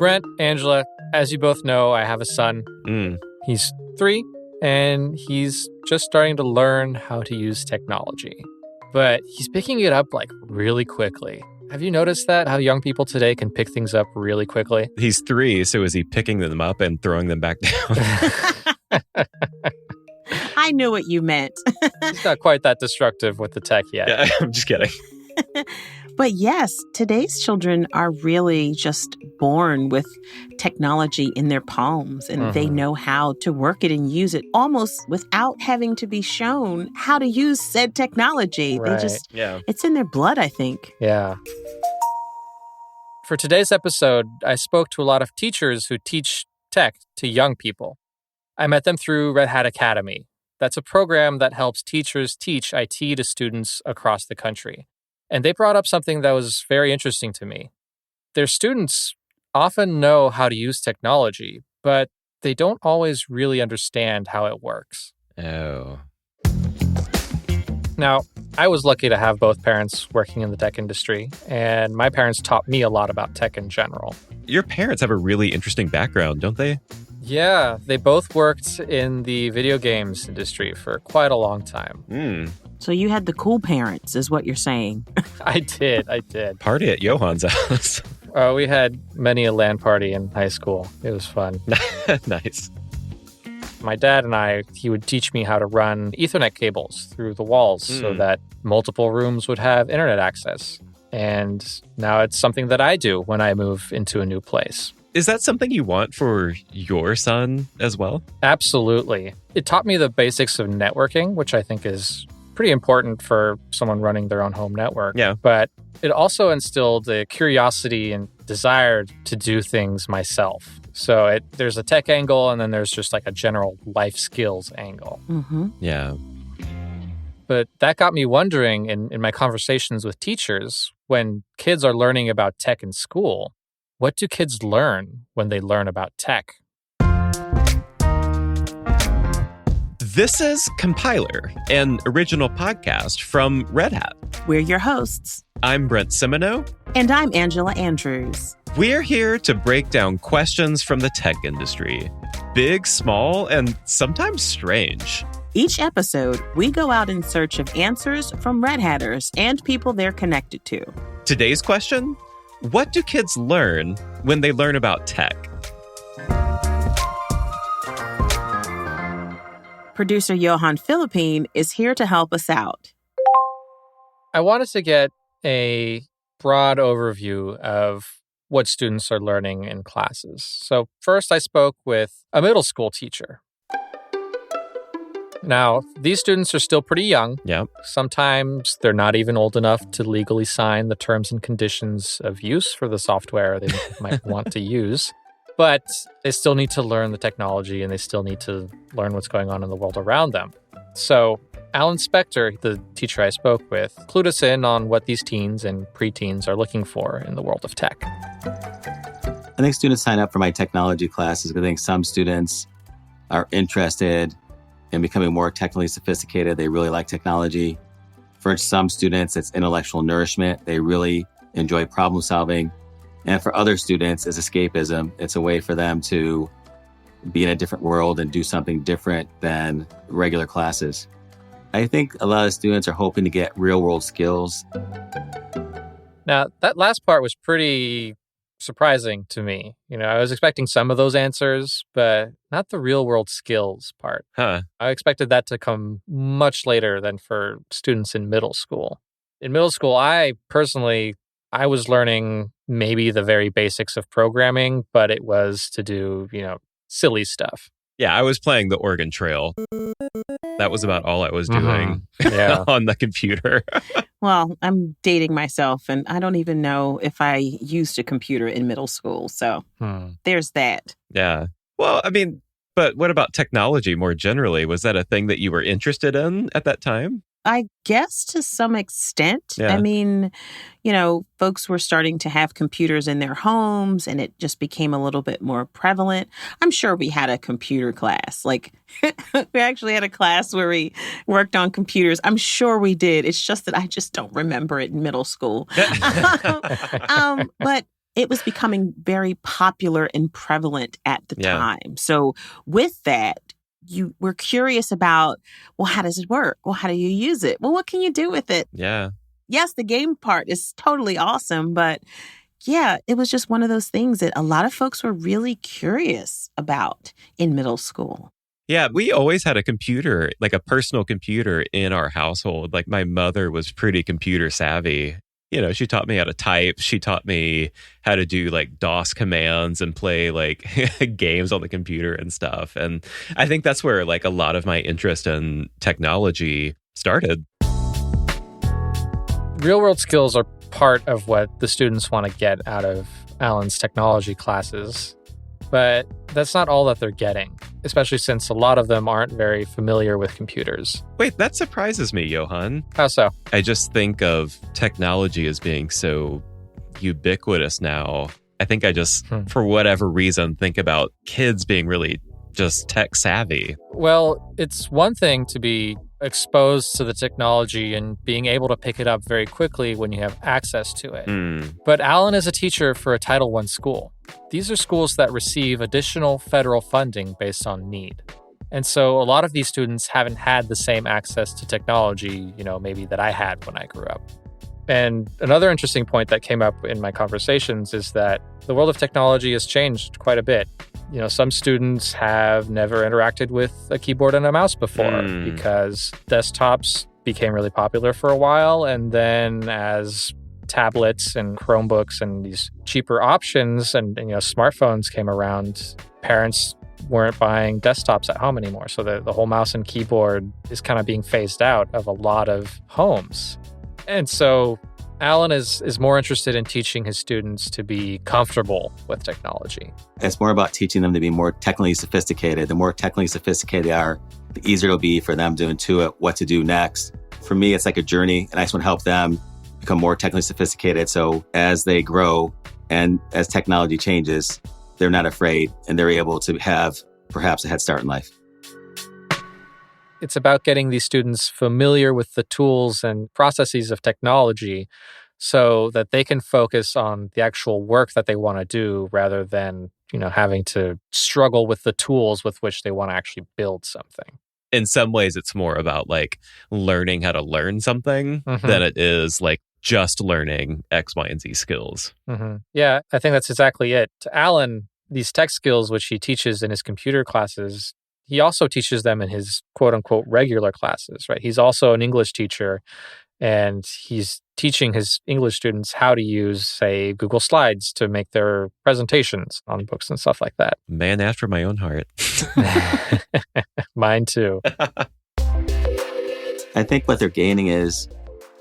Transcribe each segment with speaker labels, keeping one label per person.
Speaker 1: Brent, Angela, as you both know, I have a son. He's 3, and he's just starting to learn how to use technology. But he's picking it up like really quickly. Have you noticed that? How young people today can pick things up really quickly?
Speaker 2: He's 3, so is he picking them up and throwing them back down?
Speaker 3: I knew what you meant.
Speaker 1: He's not quite that destructive with the tech yet.
Speaker 2: Yeah, I'm just kidding.
Speaker 3: But yes, today's children are really just born with technology in their palms, and they know how to work it and use it almost without having to be shown how to use said technology.
Speaker 1: Right.
Speaker 3: They just, it's in their blood, I think.
Speaker 1: Yeah. For today's episode, I spoke to a lot of teachers who teach tech to young people. I met them through Red Hat Academy. That's a program that helps teachers teach IT to students across the country. And they brought up something that was very interesting to me. Their students often know how to use technology, but they don't always really understand how it works.
Speaker 2: Oh.
Speaker 1: Now, I was lucky to have both parents working in the tech industry, and my parents taught me a lot about tech in general.
Speaker 2: Your parents have a really interesting background, don't they?
Speaker 1: Yeah, they both worked in the video games industry for quite a long time.
Speaker 3: So you had the cool parents, is what you're saying.
Speaker 1: I did.
Speaker 2: Party at Johan's house.
Speaker 1: We had many a LAN party in high school. It was fun.
Speaker 2: Nice.
Speaker 1: My dad and he would teach me how to run Ethernet cables through the walls so that multiple rooms would have internet access. And now it's something that I do when I move into a new place.
Speaker 2: Is that something you want for your son as well?
Speaker 1: Absolutely. It taught me the basics of networking, which I think is pretty important for someone running their own home network.
Speaker 2: Yeah.
Speaker 1: But it also instilled a curiosity and desire to do things myself. So there's a tech angle, and then there's just like a general life skills angle.
Speaker 2: Yeah.
Speaker 1: But that got me wondering in my conversations with teachers, when kids are learning about tech in school, what do kids learn when they learn about tech?
Speaker 2: This is Compiler, an original podcast from Red Hat.
Speaker 3: We're your hosts.
Speaker 2: I'm Brent Simoneau.
Speaker 3: And I'm Angela Andrews.
Speaker 2: We're here to break down questions from the tech industry. Big, small, and sometimes strange.
Speaker 3: Each episode, we go out in search of answers from Red Hatters and people they're connected to.
Speaker 2: Today's question: what do kids learn when they learn about tech?
Speaker 3: Producer Johan Philippine is here to help us out.
Speaker 1: I wanted to get a broad overview of what students are learning in classes. So first, I spoke with a middle school teacher. Now, these students are still pretty young.
Speaker 2: Yeah.
Speaker 1: Sometimes they're not even old enough to legally sign the terms and conditions of use for the software they might want to use. But they still need to learn the technology, and they still need to learn what's going on in the world around them. So Alan Spector, the teacher I spoke with, clued us in on what these teens and preteens are looking for in the world of tech.
Speaker 4: I think students sign up for my technology classes because I think some students are interested in becoming more technically sophisticated. They really like technology. For some students, it's intellectual nourishment. They really enjoy problem solving. And for other students, it's escapism. It's a way for them to be in a different world and do something different than regular classes. I think a lot of students are hoping to get real-world skills.
Speaker 1: Now, that last part was pretty surprising to me. I was expecting some of those answers, but not the real-world skills part.
Speaker 2: Huh.
Speaker 1: I expected that to come much later than for students in middle school. In middle school, I was learning maybe the very basics of programming, but it was to do, silly stuff.
Speaker 2: Yeah, I was playing the Oregon Trail. That was about all I was doing on the computer.
Speaker 3: Well, I'm dating myself, and I don't even know if I used a computer in middle school. So there's that.
Speaker 2: Yeah. Well, but what about technology more generally? Was that a thing that you were interested in at that time?
Speaker 3: I guess to some extent.
Speaker 2: Yeah.
Speaker 3: I mean, folks were starting to have computers in their homes, and it just became a little bit more prevalent. I'm sure we had a computer class. Like, we actually had a class where we worked on computers. I'm sure we did. It's just that I just don't remember it in middle school. But It was becoming very popular and prevalent at the
Speaker 2: Yeah.
Speaker 3: time. So with that, you were curious about, well, how does it work? Well, how do you use it? Well, what can you do with it?
Speaker 2: Yeah.
Speaker 3: Yes, the game part is totally awesome, but yeah, it was just one of those things that a lot of folks were really curious about in middle school.
Speaker 2: Yeah, we always had a computer, like a personal computer in our household. Like my mother was pretty computer savvy. You know, she taught me how to type. She taught me how to do like DOS commands and play like games on the computer and stuff. And I think that's where like a lot of my interest in technology started.
Speaker 1: Real world skills are part of what the students want to get out of Alan's technology classes. But that's not all that they're getting, especially since a lot of them aren't very familiar with computers.
Speaker 2: Wait, that surprises me, Johan.
Speaker 1: How so?
Speaker 2: I just think of technology as being so ubiquitous now. I think I just, for whatever reason, think about kids being really just tech savvy.
Speaker 1: Well, it's one thing to be exposed to the technology and being able to pick it up very quickly when you have access to it. But Alan is a teacher for a Title I school. These are schools that receive additional federal funding based on need. And so a lot of these students haven't had the same access to technology, maybe that I had when I grew up. And another interesting point that came up in my conversations is that the world of technology has changed quite a bit. Some students have never interacted with a keyboard and a mouse before because desktops became really popular for a while. And then as tablets and Chromebooks and these cheaper options and smartphones came around, parents weren't buying desktops at home anymore. So the whole mouse and keyboard is kind of being phased out of a lot of homes. And so Alan is more interested in teaching his students to be comfortable with technology.
Speaker 4: It's more about teaching them to be more technically sophisticated. The more technically sophisticated they are, the easier it'll be for them to intuit what to do next. For me, it's like a journey, and I just want to help them become more technically sophisticated. So as they grow and as technology changes, they're not afraid and they're able to have perhaps a head start in life.
Speaker 1: It's about getting these students familiar with the tools and processes of technology so that they can focus on the actual work that they want to do rather than, having to struggle with the tools with which they want to actually build something.
Speaker 2: In some ways, it's more about like learning how to learn something than it is like just learning X, Y, and Z skills.
Speaker 1: Yeah, I think that's exactly it. To Alan, these tech skills, which he teaches in his computer classes, he also teaches them in his quote unquote regular classes, right? He's also an English teacher and he's teaching his English students how to use, say, Google Slides to make their presentations on books and stuff like that.
Speaker 2: Man after my own heart.
Speaker 1: Mine too.
Speaker 4: I think what they're gaining is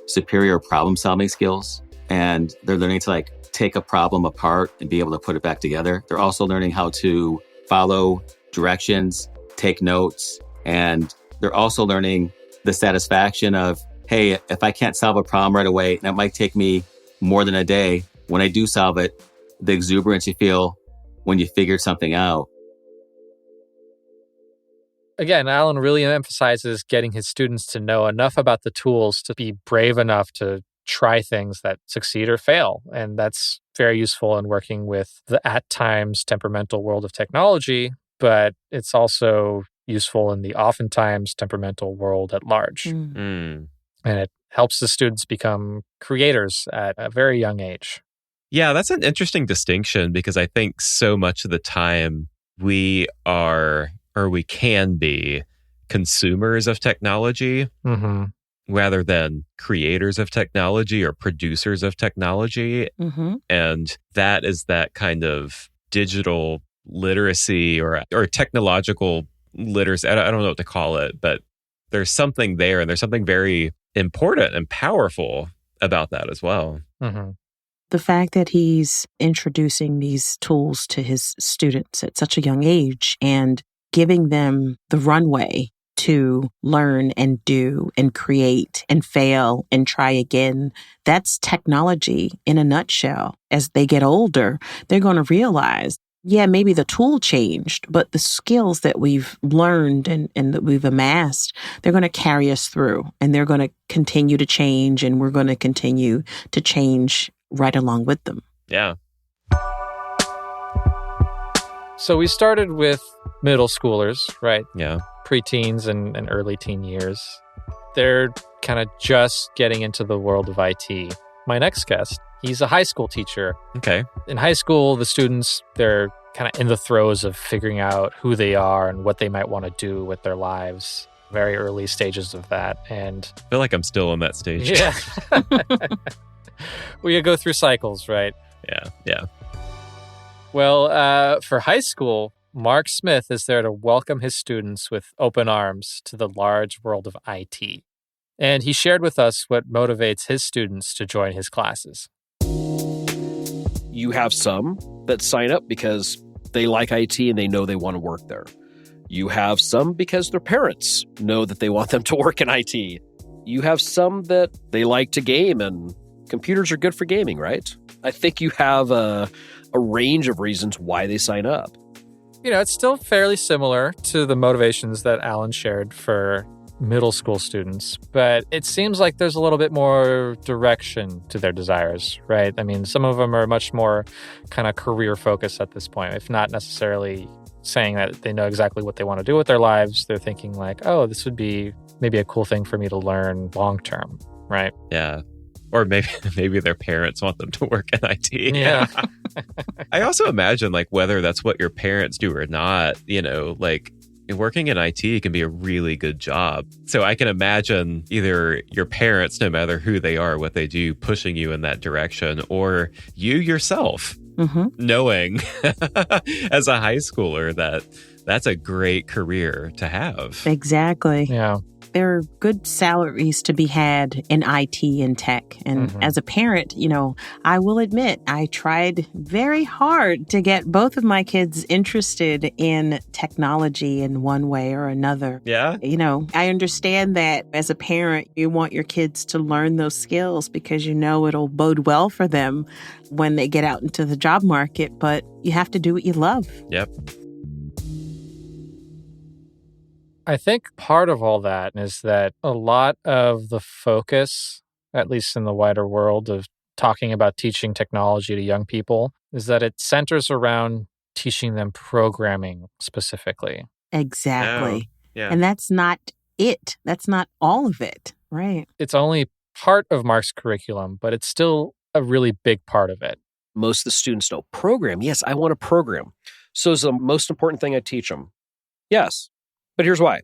Speaker 4: superior problem solving skills, and they're learning to like take a problem apart and be able to put it back together. They're also learning how to follow directions, take notes, and they're also learning the satisfaction of, hey, if I can't solve a problem right away, and it might take me more than a day, when I do solve it, the exuberance you feel when you figured something out.
Speaker 1: Again, Alan really emphasizes getting his students to know enough about the tools to be brave enough to try things that succeed or fail. And that's very useful in working with the at times temperamental world of technology, but it's also useful in the oftentimes temperamental world at large. And it helps the students become creators at a very young age.
Speaker 2: Yeah, that's an interesting distinction because I think so much of the time we are, or we can be, consumers of technology rather than creators of technology or producers of technology. And that is that kind of digital literacy or technological literacy. I don't know what to call it, but there's something there and there's something very important and powerful about that as well.
Speaker 3: The fact that he's introducing these tools to his students at such a young age and giving them the runway to learn and do and create and fail and try again, that's technology in a nutshell. As they get older, they're going to realize, yeah, maybe the tool changed, but the skills that we've learned and that we've amassed, they're going to carry us through and they're going to continue to change and we're going to continue to change right along with them.
Speaker 2: Yeah.
Speaker 1: So we started with middle schoolers, right?
Speaker 2: Yeah.
Speaker 1: Preteens and early teen years. They're kind of just getting into the world of IT. My next guest, he's a high school teacher.
Speaker 2: Okay.
Speaker 1: In high school, the students, they're kind of in the throes of figuring out who they are and what they might want to do with their lives. Very early stages of that. And
Speaker 2: I feel like I'm still in that stage.
Speaker 1: yeah. We go through cycles, right?
Speaker 2: Yeah.
Speaker 1: Well, for high school, Mark Smith is there to welcome his students with open arms to the large world of IT. And he shared with us what motivates his students to join his classes.
Speaker 5: You have some that sign up because they like IT and they know they want to work there. You have some because their parents know that they want them to work in IT. You have some that they like to game, and computers are good for gaming, right? I think you have a range of reasons why they sign up.
Speaker 1: You know, it's still fairly similar to the motivations that Alan shared for middle school students, but it seems like there's a little bit more direction to their desires, right? I mean, some of them are much more kind of career focused at this point, if not necessarily saying that they know exactly what they want to do with their lives. They're thinking like, oh, this would be maybe a cool thing for me to learn long term, right?
Speaker 2: Yeah. Or maybe their parents want them to work in IT.
Speaker 1: Yeah.
Speaker 2: I also imagine like whether that's what your parents do or not, you know, like working in IT can be a really good job. So I can imagine either your parents, no matter who they are, what they do, pushing you in that direction, or you yourself knowing as a high schooler that that's a great career to have.
Speaker 3: Exactly.
Speaker 1: Yeah.
Speaker 3: There are good salaries to be had in IT and tech. And as a parent, you know, I will admit I tried very hard to get both of my kids interested in technology in one way or another.
Speaker 2: Yeah.
Speaker 3: You know, I understand that as a parent, you want your kids to learn those skills because you know it'll bode well for them when they get out into the job market, but you have to do what you love.
Speaker 2: Yep.
Speaker 1: I think part of all that is that a lot of the focus, at least in the wider world of talking about teaching technology to young people, is that it centers around teaching them programming specifically.
Speaker 3: Exactly.
Speaker 2: Oh, yeah.
Speaker 3: And that's not it. That's not all of it, right?
Speaker 1: It's only part of Mark's curriculum, but it's still a really big part of it.
Speaker 5: Most of the students know program. Yes, I want to program. So is the most important thing I teach them. Yes. But here's why.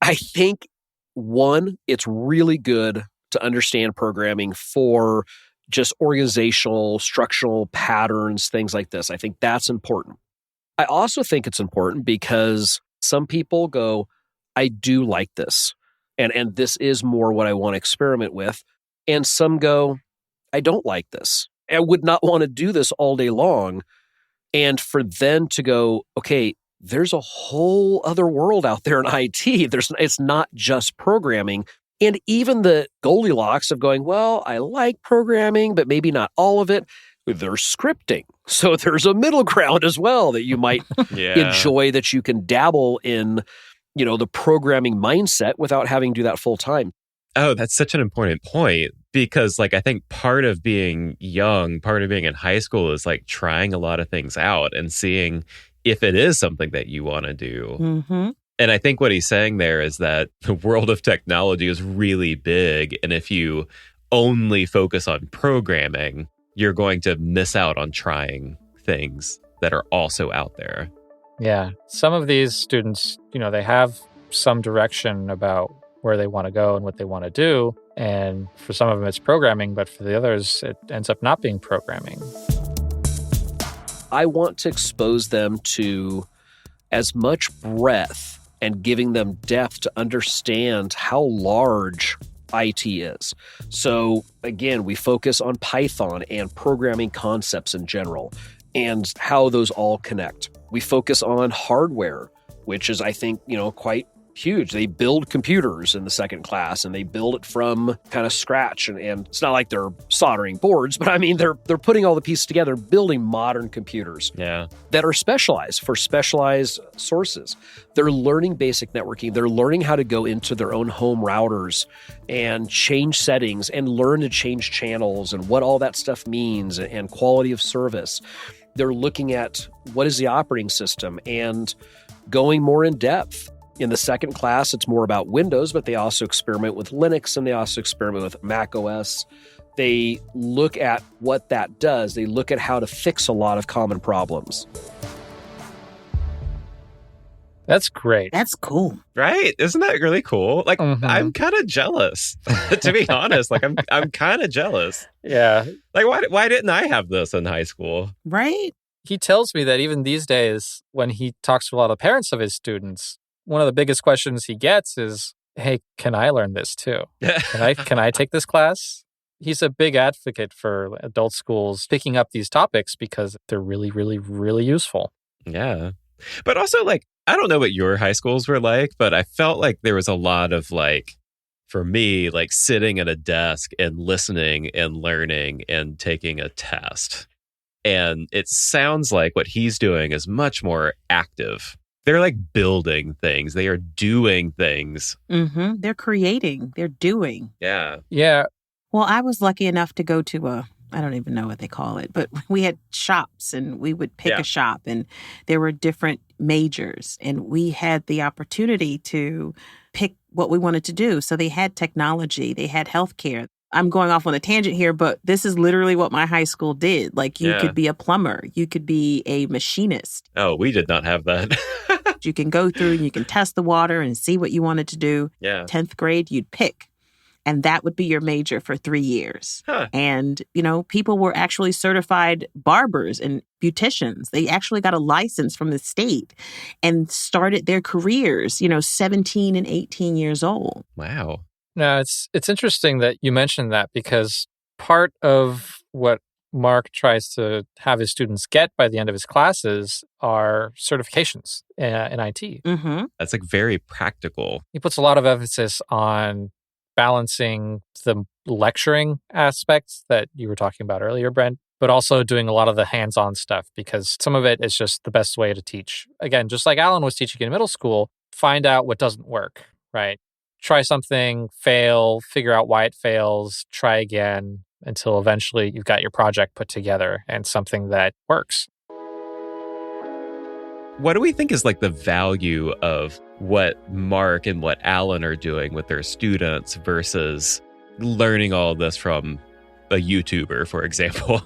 Speaker 5: I think, one, it's really good to understand programming for just organizational, structural patterns, things like this. I think that's important. I also think it's important because some people go, I do like this. And this is more what I want to experiment with. And some go, I don't like this. I would not want to do this all day long. And for them to go, okay, there's a whole other world out there in IT. It's not just programming. And even the Goldilocks of going, well, I like programming, but maybe not all of it. There's scripting. So there's a middle ground as well that you might enjoy, that you can dabble in, you know, the programming mindset without having to do that full time.
Speaker 2: Oh, that's such an important point, because like I think part of being young, part of being in high school is like trying a lot of things out and seeing if it is something that you want to do. And I think what he's saying there is that the world of technology is really big. And if you only focus on programming, you're going to miss out on trying things that are also out there.
Speaker 1: Yeah. Some of these students, you know, they have some direction about where they want to go and what they want to do. And for some of them, it's programming, but for the others, it ends up not being programming.
Speaker 5: I want to expose them to as much breadth and giving them depth to understand how large IT is. So again, we focus on Python and programming concepts in general and how those all connect. We focus on hardware, which is, I think, you know, quite huge. They build computers in the second class and they build it from kind of scratch. And it's not like they're soldering boards, but I mean, they're putting all the pieces together, building modern computers that are specialized for specialized sources. They're learning basic networking. They're learning how to go into their own home routers and change settings and learn to change channels and what all that stuff means and quality of service. They're looking at what is the operating system and going more in depth. In the second class, it's more about Windows, but they also experiment with Linux and they also experiment with Mac OS. They look at what that does. They look at how to fix a lot of common problems.
Speaker 1: That's great.
Speaker 3: That's cool.
Speaker 2: Right? Isn't that really cool? Like, I'm kind of jealous, to be honest. Like, I'm kind of jealous.
Speaker 1: Yeah.
Speaker 2: Like, why didn't I have this in high school?
Speaker 3: Right?
Speaker 1: He tells me that even these days, when he talks to a lot of parents of his students, one of the biggest questions he gets is, hey, can I learn this too? Can I take this class? He's a big advocate for adult schools picking up these topics because they're really, really, really useful.
Speaker 2: Yeah. But also, like, I don't know what your high schools were like, but I felt like there was a lot of, like, for me, like sitting at a desk and listening and learning and taking a test. And it sounds like what he's doing is much more active. They're like building things. They are doing things.
Speaker 3: Mm-hmm. They're creating. They're doing.
Speaker 2: Yeah.
Speaker 1: Yeah.
Speaker 3: Well, I was lucky enough to go to I don't even know what they call it, but we had shops and we would pick a shop and there were different majors and we had the opportunity to pick what we wanted to do. So they had technology, they had healthcare. I'm going off on a tangent here, but this is literally what my high school did. Like you could be a plumber, you could be a machinist.
Speaker 2: Oh, we did not have that.
Speaker 3: You can go through and you can test the water and see what you wanted to do.
Speaker 2: Yeah.
Speaker 3: 10th grade, you'd pick. And that would be your major for 3 years.
Speaker 2: Huh.
Speaker 3: And, people were actually certified barbers and beauticians. They actually got a license from the state and started their careers, 17 and 18 years old.
Speaker 2: Wow.
Speaker 1: Now, it's interesting that you mentioned that because part of what Mark tries to have his students get by the end of his classes are certifications in IT.
Speaker 3: Mm-hmm.
Speaker 2: That's like very practical.
Speaker 1: He puts a lot of emphasis on balancing the lecturing aspects that you were talking about earlier, Brent, but also doing a lot of the hands-on stuff because some of it is just the best way to teach. Again, just like Alan was teaching in middle school, find out what doesn't work, right? Try something, fail, figure out why it fails, try again until eventually you've got your project put together and something that works.
Speaker 2: What do we think is like the value of what Mark and what Alan are doing with their students versus learning all this from a YouTuber, for example?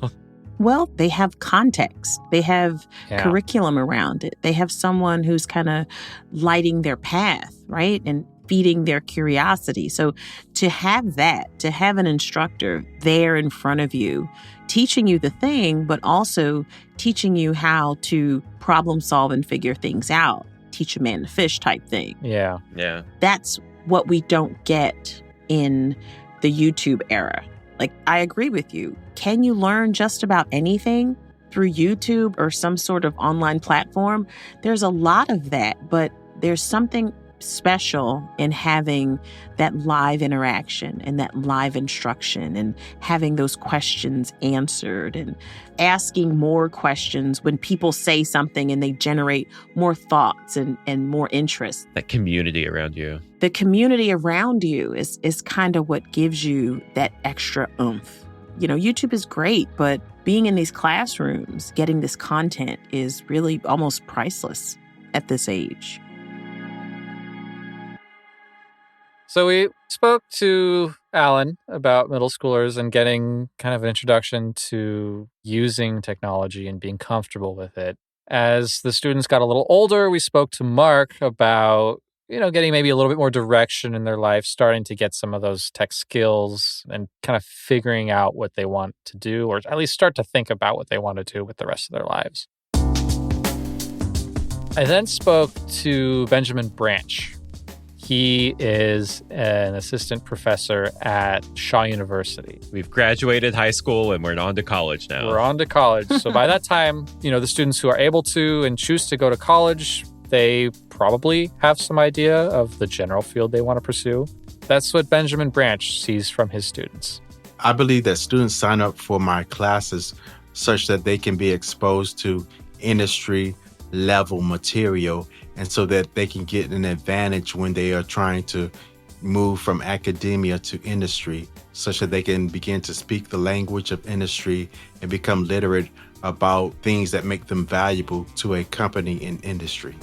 Speaker 3: Well, they have context. They have curriculum around it. They have someone who's kind of lighting their path, right? And feeding their curiosity. So to have that, to have an instructor there in front of you, teaching you the thing, but also teaching you how to problem solve and figure things out, teach a man to fish type thing.
Speaker 1: Yeah.
Speaker 2: Yeah.
Speaker 3: That's what we don't get in the YouTube era. Like, I agree with you. Can you learn just about anything through YouTube or some sort of online platform? There's a lot of that, but there's something special in having that live interaction and that live instruction and having those questions answered and asking more questions when people say something and they generate more thoughts and more interest.
Speaker 2: That community around you.
Speaker 3: The community around you is kind of what gives you that extra oomph. YouTube is great, but being in these classrooms, getting this content is really almost priceless at this age.
Speaker 1: So we spoke to Alan about middle schoolers and getting kind of an introduction to using technology and being comfortable with it. As the students got a little older, we spoke to Mark about, getting maybe a little bit more direction in their life, starting to get some of those tech skills and kind of figuring out what they want to do, or at least start to think about what they want to do with the rest of their lives. I then spoke to Benjamin Branch. He is an assistant professor at Shaw University.
Speaker 2: We've graduated high school and we're on to college now.
Speaker 1: We're on to college. So by that time, the students who are able to and choose to go to college, they probably have some idea of the general field they want to pursue. That's what Benjamin Branch sees from his students.
Speaker 6: I believe that students sign up for my classes such that they can be exposed to industry level material and so that they can get an advantage when they are trying to move from academia to industry, such that they can begin to speak the language of industry and become literate about things that make them valuable to a company and industry.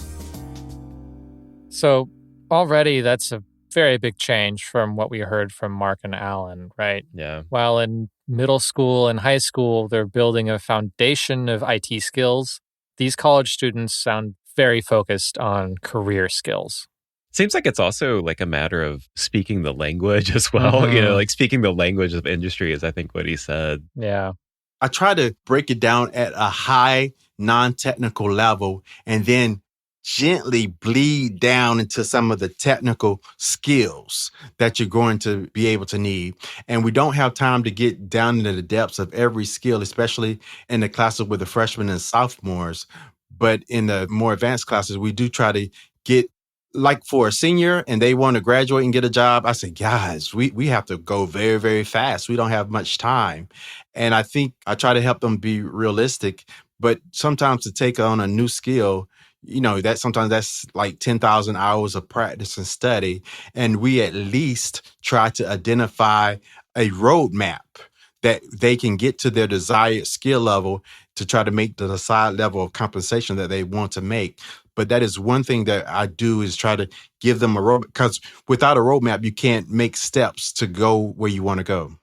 Speaker 1: So already that's a very big change from what we heard from Mark and Alan, right?
Speaker 2: Yeah.
Speaker 1: While in middle school and high school, they're building a foundation of IT skills, these college students sound very focused on career skills.
Speaker 2: Seems like it's also like a matter of speaking the language as well. Like speaking the language of industry is, I think, what he said.
Speaker 1: Yeah.
Speaker 6: I try to break it down at a high, non-technical level and then gently bleed down into some of the technical skills that you're going to be able to need. And we don't have time to get down into the depths of every skill, especially in the classes with the freshmen and sophomores. But in the more advanced classes, we do try to get, like for a senior and they want to graduate and get a job, I say, guys, we have to go very, very fast. We don't have much time. And I think I try to help them be realistic, but sometimes to take on a new skill, that sometimes that's like 10,000 hours of practice and study. And we at least try to identify a roadmap that they can get to their desired skill level to try to make the desired level of compensation that they want to make. But that is one thing that I do is try to give them a roadmap, because without a roadmap, you can't make steps to go where you want to go.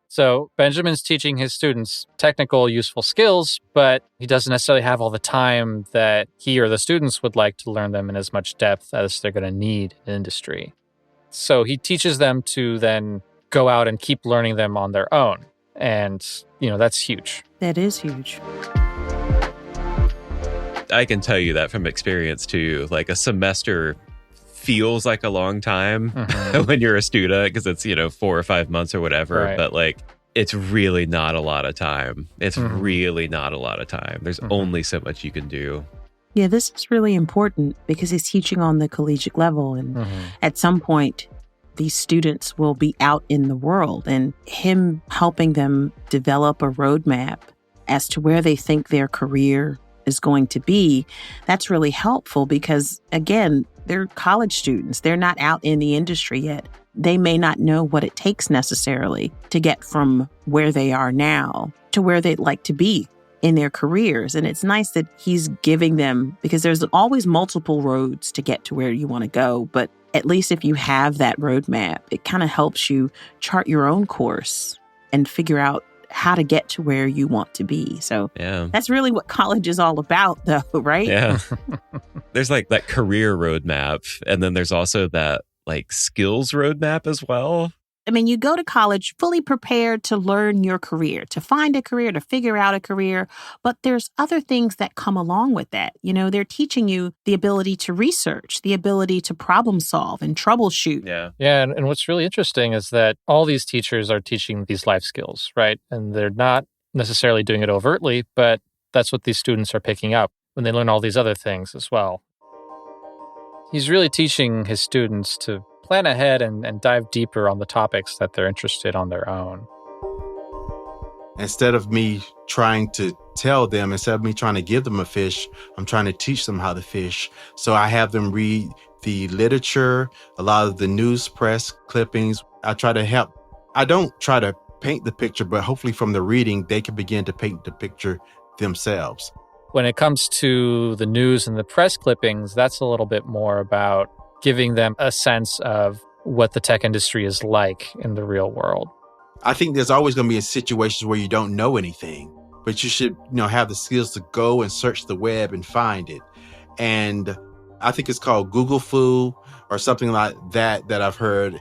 Speaker 1: So Benjamin's teaching his students technical, useful skills, but he doesn't necessarily have all the time that he or the students would like to learn them in as much depth as they're going to need in industry. So he teaches them to then go out and keep learning them on their own. And, that's huge.
Speaker 3: That is huge.
Speaker 2: I can tell you that from experience too. Like a semester feels like a long time when you're a student because it's, 4 or 5 months or whatever.
Speaker 1: Right.
Speaker 2: But like, it's really not a lot of time. It's really not a lot of time. There's only so much you can do.
Speaker 3: Yeah, this is really important because he's teaching on the collegiate level. And at some point, these students will be out in the world, and him helping them develop a roadmap as to where they think their career is going to be, that's really helpful because, again, they're college students. They're not out in the industry yet. They may not know what it takes necessarily to get from where they are now to where they'd like to be in their careers. And it's nice that he's giving them, because there's always multiple roads to get to where you want to go. But at least if you have that roadmap, it kind of helps you chart your own course and figure out how to get to where you want to be. So that's really what college is all about, though, right?
Speaker 2: Yeah. There's like that career roadmap. And then there's also that like skills roadmap as well.
Speaker 3: I mean, you go to college fully prepared to learn your career, to find a career, to figure out a career. But there's other things that come along with that. They're teaching you the ability to research, the ability to problem solve and troubleshoot.
Speaker 1: Yeah. And what's really interesting is that all these teachers are teaching these life skills, right? And they're not necessarily doing it overtly, but that's what these students are picking up when they learn all these other things as well. He's really teaching his students to plan ahead and dive deeper on the topics that they're interested on their own.
Speaker 6: Instead of me trying to tell them, instead of me trying to give them a fish, I'm trying to teach them how to fish. So I have them read the literature, a lot of the news press clippings. I try to help. I don't try to paint the picture, but hopefully from the reading, they can begin to paint the picture themselves.
Speaker 1: When it comes to the news and the press clippings, that's a little bit more about giving them a sense of what the tech industry is like in the real world.
Speaker 6: I think there's always going to be situations where you don't know anything, but you should, have the skills to go and search the web and find it. And I think it's called Google Foo or something like that I've heard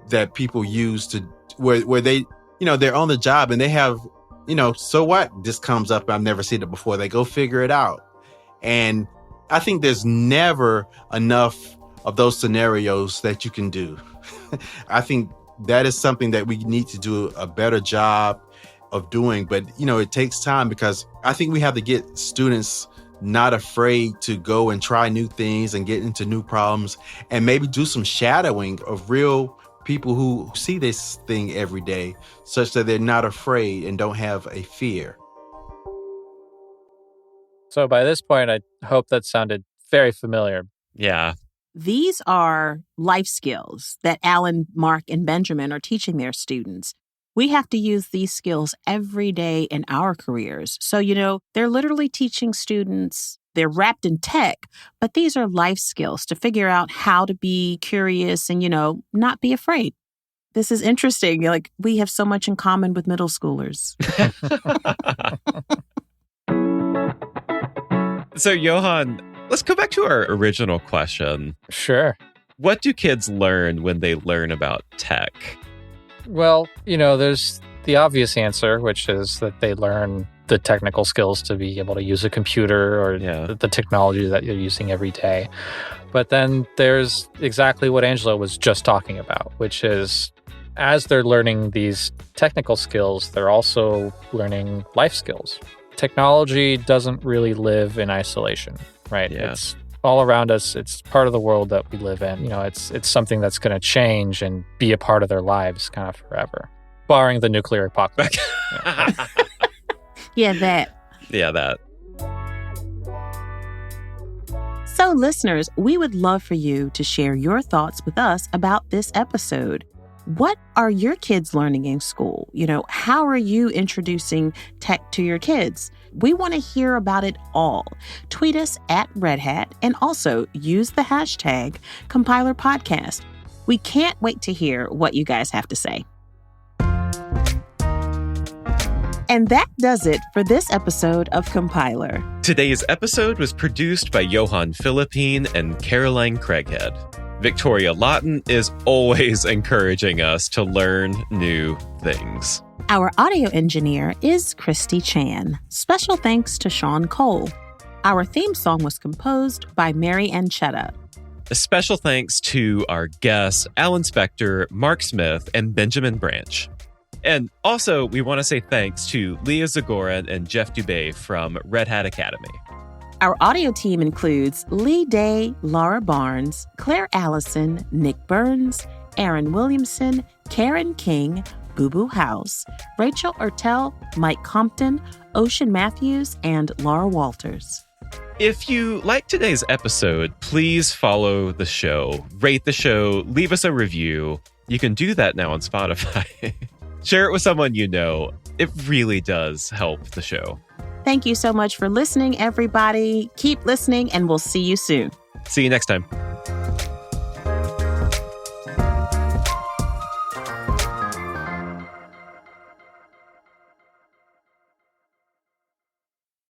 Speaker 6: that people use to where they, they're on the job and they have, so what? This comes up. I've never seen it before. They go figure it out. And I think there's never enough of those scenarios that you can do. I think that is something that we need to do a better job of doing. But, it takes time because I think we have to get students not afraid to go and try new things and get into new problems and maybe do some shadowing of real people who see this thing every day such that they're not afraid and don't have a fear.
Speaker 1: So by this point, I hope that sounded very familiar.
Speaker 2: Yeah.
Speaker 3: These are life skills that Alan, Mark, and Benjamin are teaching their students. We have to use these skills every day in our careers. So, they're literally teaching students, they're wrapped in tech, but these are life skills to figure out how to be curious and, not be afraid. This is interesting. Like, we have so much in common with middle schoolers.
Speaker 2: So, Johan, let's go back to our original question.
Speaker 1: Sure.
Speaker 2: What do kids learn when they learn about tech?
Speaker 1: Well, there's the obvious answer, which is that they learn the technical skills to be able to use a computer or the technology that you're using every day. But then there's exactly what Angela was just talking about, which is as they're learning these technical skills, they're also learning life skills. Technology doesn't really live in isolation, right?
Speaker 2: Yeah.
Speaker 1: It's all around us. It's part of the world that we live in. It's something that's going to change and be a part of their lives kind of forever, barring the nuclear apocalypse.
Speaker 3: Yeah, that.
Speaker 2: Yeah, that.
Speaker 3: So, listeners, we would love for you to share your thoughts with us about this episode. What are your kids learning in school? How are you introducing tech to your kids? We want to hear about it all. Tweet us at Red Hat and also use the hashtag #CompilerPodcast. We can't wait to hear what you guys have to say. And that does it for this episode of Compiler.
Speaker 2: Today's episode was produced by Johan Philippine and Caroline Craighead. Victoria Lawton is always encouraging us to learn new things.
Speaker 3: Our audio engineer is Christy Chan. Special thanks to Sean Cole. Our theme song was composed by Mary Anchetta.
Speaker 2: A special thanks to our guests, Alan Spector, Mark Smith, and Benjamin Branch. And also, we want to say thanks to Leah Zagoran and Jeff Dubé from Red Hat Academy.
Speaker 3: Our audio team includes Lee Day, Laura Barnes, Claire Allison, Nick Burns, Aaron Williamson, Karen King, Boo Boo House, Rachel Ertel, Mike Compton, Ocean Matthews, and Laura Walters.
Speaker 2: If you like today's episode, please follow the show, rate the show, leave us a review. You can do that now on Spotify. Share it with someone you know. It really does help the show.
Speaker 3: Thank you so much for listening, everybody. Keep listening, and we'll see you soon.
Speaker 2: See you next time.